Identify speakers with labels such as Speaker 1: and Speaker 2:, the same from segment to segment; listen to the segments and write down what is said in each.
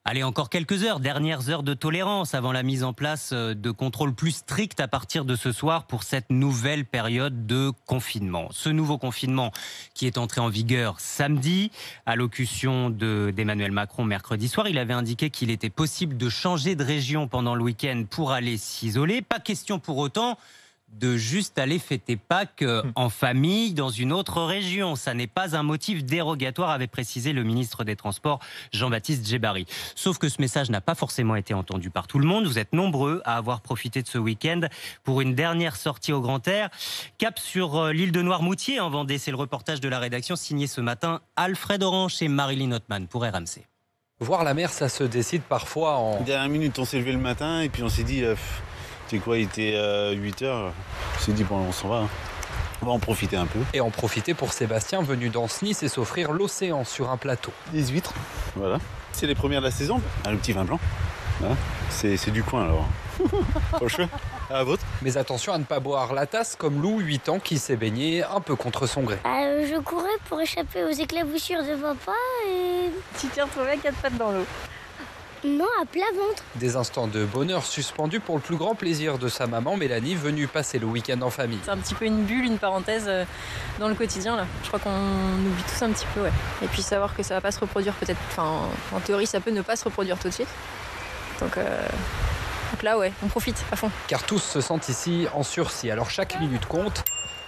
Speaker 1: Allez, encore quelques heures, dernières heures de tolérance avant la mise en place de contrôles plus stricts à partir de ce soir pour cette nouvelle période de confinement. Ce nouveau confinement qui est entré en vigueur samedi, allocution d'Emmanuel Macron mercredi soir, il avait indiqué qu'il était possible de changer de région pendant le week-end pour aller s'isoler. Pas question pour autant de juste aller fêter Pâques en famille dans une autre région. Ça n'est pas un motif dérogatoire, avait précisé le ministre des Transports Jean-Baptiste Djebbari. Sauf que ce message n'a pas forcément été entendu par tout le monde. Vous êtes nombreux à avoir profité de ce week-end pour une dernière sortie au grand air. Cap sur l'île de Noirmoutier en Vendée. C'est le reportage de la rédaction signé ce matin Alfred Orange et Marilyn Hotman pour RMC.
Speaker 2: Voir la mer, ça se décide parfois en...
Speaker 3: Dernière minute, on s'est levé le matin et puis on s'est dit... Tu sais quoi, il était 8h. Je me suis dit, bon, on s'en va. Hein. On va en profiter un peu.
Speaker 2: Et en profiter pour Sébastien, venu d'Ancenis et s'offrir l'océan sur un plateau.
Speaker 3: Des huîtres, voilà. C'est les premières de la saison. Le petit vin blanc. Voilà. C'est du coin, alors. Au chaud. À la vôtre.
Speaker 2: Mais attention à ne pas boire la tasse comme Lou, 8 ans, qui s'est baigné un peu contre son gré.
Speaker 4: Je courais pour échapper aux éclaboussures de papa et...
Speaker 5: Tu t'es retrouvé à 4 pattes dans l'eau.
Speaker 4: Non, à plat ventre.
Speaker 2: Des instants de bonheur suspendus pour le plus grand plaisir de sa maman Mélanie, venue passer le week-end en famille.
Speaker 5: C'est un petit peu une bulle, une parenthèse dans le quotidien là. Je crois qu'on oublie tous un petit peu, ouais. Et puis savoir que ça va pas se reproduire peut-être, enfin en théorie ça peut ne pas se reproduire tout de suite. Donc là ouais, on profite à fond.
Speaker 2: Car tous se sentent ici en sursis, alors chaque minute compte.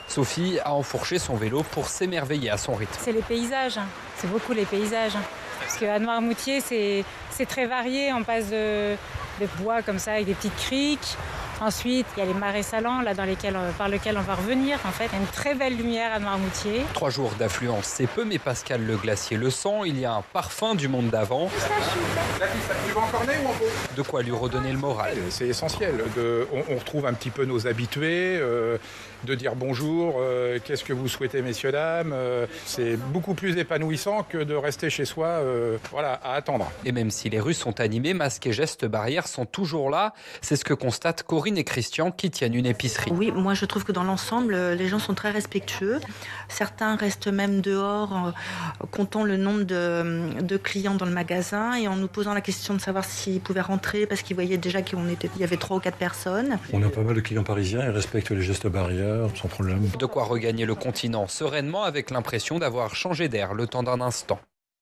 Speaker 2: Sophie a enfourché son vélo pour s'émerveiller à son rythme.
Speaker 6: C'est les paysages, c'est beaucoup les paysages. Parce qu'à Noirmoutier, c'est très varié. On passe de bois comme ça avec des petites criques. Ensuite, il y a les marais salants là, par lesquels on va revenir. En fait, il y a une très belle lumière à Noirmoutier.
Speaker 2: 3 jours d'affluence, c'est peu, mais Pascal le glacier le sent. Il y a un parfum du monde d'avant.
Speaker 7: Tu vas en cornet ou en pot ?
Speaker 2: De quoi lui redonner le moral.
Speaker 7: C'est essentiel. On retrouve un petit peu nos habitués, de dire bonjour, qu'est-ce que vous souhaitez, messieurs, dames. C'est beaucoup plus épanouissant que de rester chez soi à attendre.
Speaker 2: Et même si les rues sont animées, masques et gestes barrières sont toujours là. C'est ce que constate Corinne et Christian qui tiennent une épicerie.
Speaker 8: Oui, moi je trouve que dans l'ensemble, les gens sont très respectueux. Certains restent même dehors, comptant le nombre de clients dans le magasin et en nous posant la question de savoir s'ils pouvaient rentrer parce qu'ils voyaient déjà qu'il y avait 3 ou 4 personnes.
Speaker 9: On a pas mal de clients parisiens, ils respectent les gestes barrières sans problème.
Speaker 2: De quoi regagner le continent sereinement avec l'impression d'avoir changé d'air le temps d'un instant.